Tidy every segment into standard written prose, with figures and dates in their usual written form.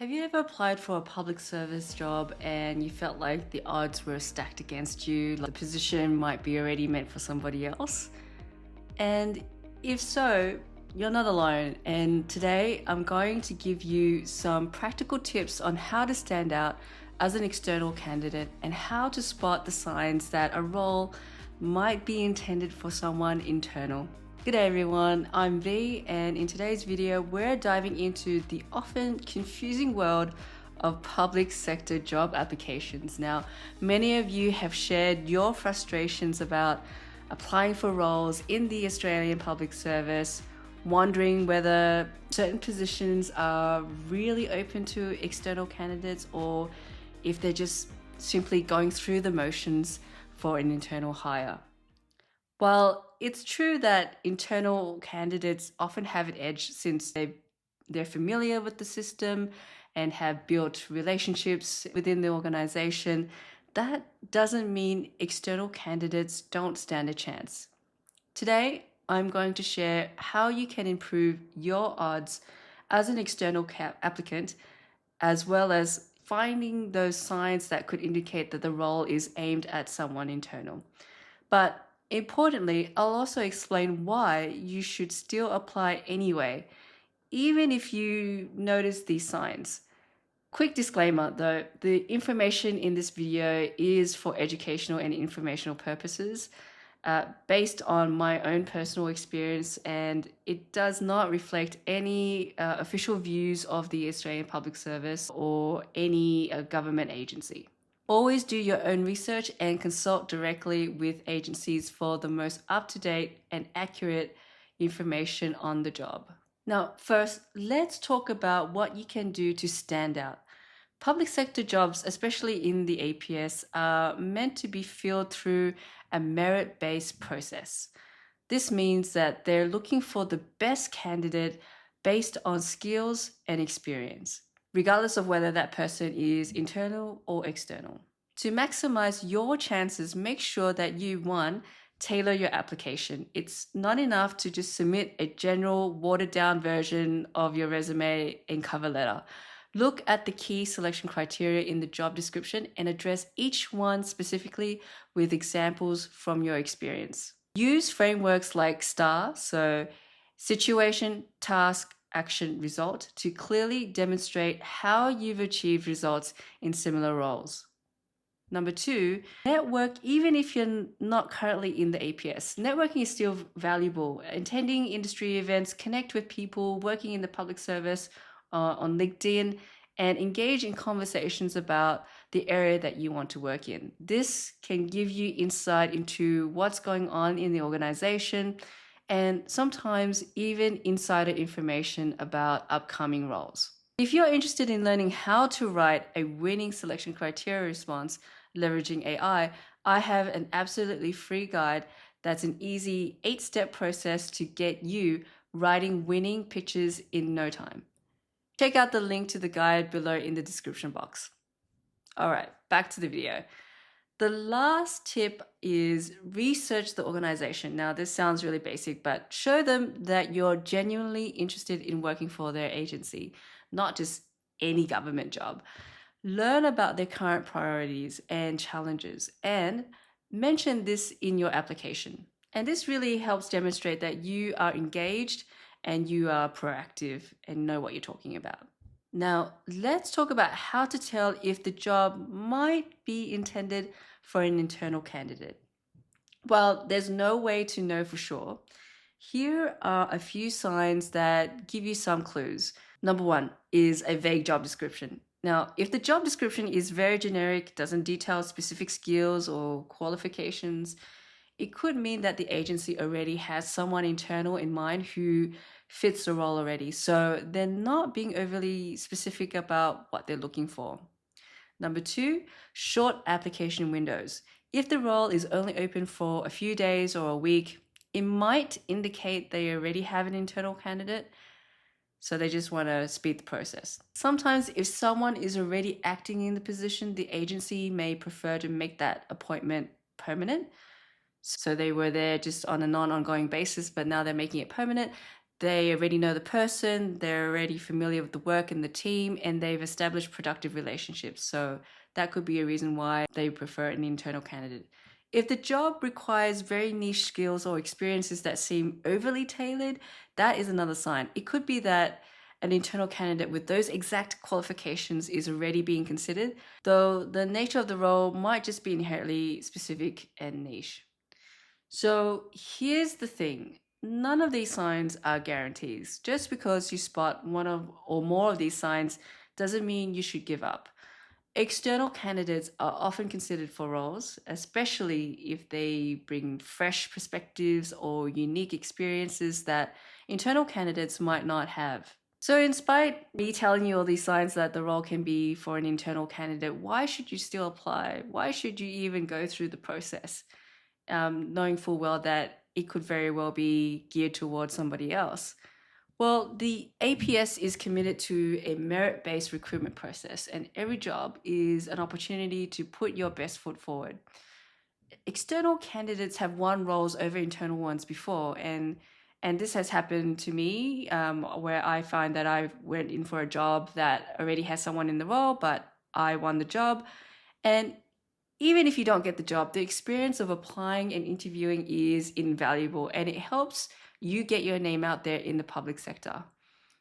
Have you ever applied for a public service job and you felt like the odds were stacked against you, like the position might be already meant for somebody else? And if so, you're not alone. And today I'm going to give you some practical tips on how to stand out as an external candidate and how to spot the signs that a role might be intended for someone internal. Good day everyone, I'm V, and in today's video we're diving into the often confusing world of public sector job applications. Now, many of you have shared your frustrations about applying for roles in the Australian public service, wondering whether certain positions are really open to external candidates or if they're just simply going through the motions for an internal hire. While it's true that internal candidates often have an edge since they're familiar with the system and have built relationships within the organization, that doesn't mean external candidates don't stand a chance. Today, I'm going to share how you can improve your odds as an external applicant, as well as finding those signs that could indicate that the role is aimed at someone internal. But importantly, I'll also explain why you should still apply anyway, even if you notice these signs. Quick disclaimer though, the information in this video is for educational and informational purposes, based on my own personal experience, and it does not reflect any official views of the Australian Public Service or any government agency. Always do your own research and consult directly with agencies for the most up-to-date and accurate information on the job. Now, first, let's talk about what you can do to stand out. Public sector jobs, especially in the APS, are meant to be filled through a merit-based process. This means that they're looking for the best candidate based on skills and experience, regardless of whether that person is internal or external. To maximize your chances, make sure that you, one, tailor your application. It's not enough to just submit a general watered down version of your resume and cover letter. Look at the key selection criteria in the job description and address each one specifically with examples from your experience. Use frameworks like STAR, so situation, task, action, result, to clearly demonstrate how you've achieved results in similar roles. Number two, network even if you're not currently in the APS. Networking is still valuable. Attending industry events, connect with people working in the public service on LinkedIn, and engage in conversations about the area that you want to work in. This can give you insight into what's going on in the organization and sometimes even insider information about upcoming roles. If you're interested in learning how to write a winning selection criteria response leveraging AI, I have an absolutely free guide that's an easy 8-step process to get you writing winning pitches in no time. Check out the link to the guide below in the description box. All right, back to the video. The last tip is research the organization. Now, this sounds really basic, but show them that you're genuinely interested in working for their agency, not just any government job. Learn about their current priorities and challenges and mention this in your application. And this really helps demonstrate that you are engaged and you are proactive and know what you're talking about. Now, let's talk about how to tell if the job might be intended for an internal candidate. Well, there's no way to know for sure. Here are a few signs that give you some clues. Number one is a vague job description. Now, if the job description is very generic, doesn't detail specific skills or qualifications, it could mean that the agency already has someone internal in mind who fits the role already. So they're not being overly specific about what they're looking for. Number two, short application windows. If the role is only open for a few days or a week, it might indicate they already have an internal candidate, so they just want to speed the process. Sometimes if someone is already acting in the position, the agency may prefer to make that appointment permanent. So they were there just on a non-ongoing basis, but now they're making it permanent. They already know the person, they're already familiar with the work and the team, and they've established productive relationships. So that could be a reason why they prefer an internal candidate. If the job requires very niche skills or experiences that seem overly tailored, that is another sign. It could be that an internal candidate with those exact qualifications is already being considered, though the nature of the role might just be inherently specific and niche. So here's the thing. None of these signs are guarantees. Just because you spot one of or more of these signs doesn't mean you should give up. External candidates are often considered for roles, especially if they bring fresh perspectives or unique experiences that internal candidates might not have. So, in spite of me telling you all these signs that the role can be for an internal candidate, why should you still apply? Why should you even go through the process, knowing full well that it could very well be geared towards somebody else? Well, the APS is committed to a merit-based recruitment process, and every job is an opportunity to put your best foot forward. External candidates have won roles over internal ones before, and this has happened to me, where I find that I went in for a job that already has someone in the role, but I won the job. And even if you don't get the job, the experience of applying and interviewing is invaluable, and it helps you get your name out there in the public sector.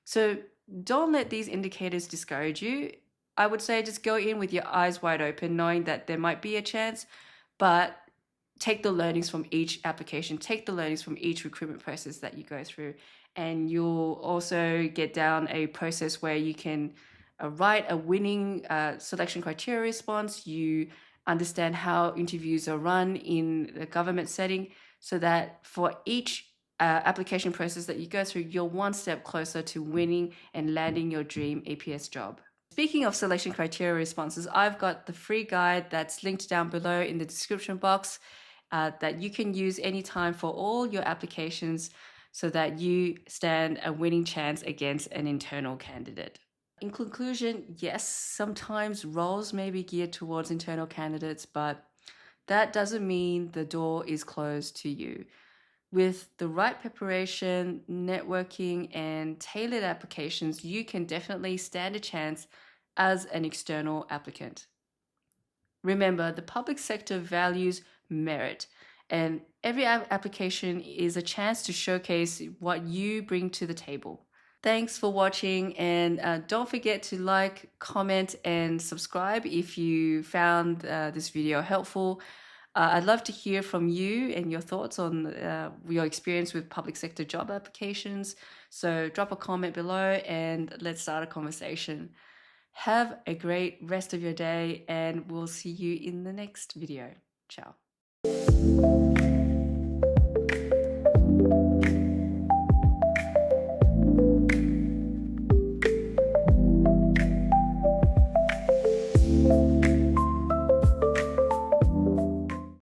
So don't let these indicators discourage you. I would say just go in with your eyes wide open, knowing that there might be a chance, but take the learnings from each application, take the learnings from each recruitment process that you go through, and you'll also get down a process where you can write a winning selection criteria response. You understand how interviews are run in the government setting, so that for each application process that you go through, you're one step closer to winning and landing your dream APS job. Speaking of selection criteria responses, I've got the free guide that's linked down below in the description box that you can use anytime for all your applications, so that you stand a winning chance against an internal candidate. In conclusion, yes, sometimes roles may be geared towards internal candidates, but that doesn't mean the door is closed to you. With the right preparation, networking, and tailored applications, you can definitely stand a chance as an external applicant. Remember, the public sector values merit, and every application is a chance to showcase what you bring to the table. Thanks for watching, and don't forget to like, comment, and subscribe if you found this video helpful. I'd love to hear from you and your thoughts on your experience with public sector job applications. So drop a comment below and let's start a conversation. Have a great rest of your day, and we'll see you in the next video. Ciao.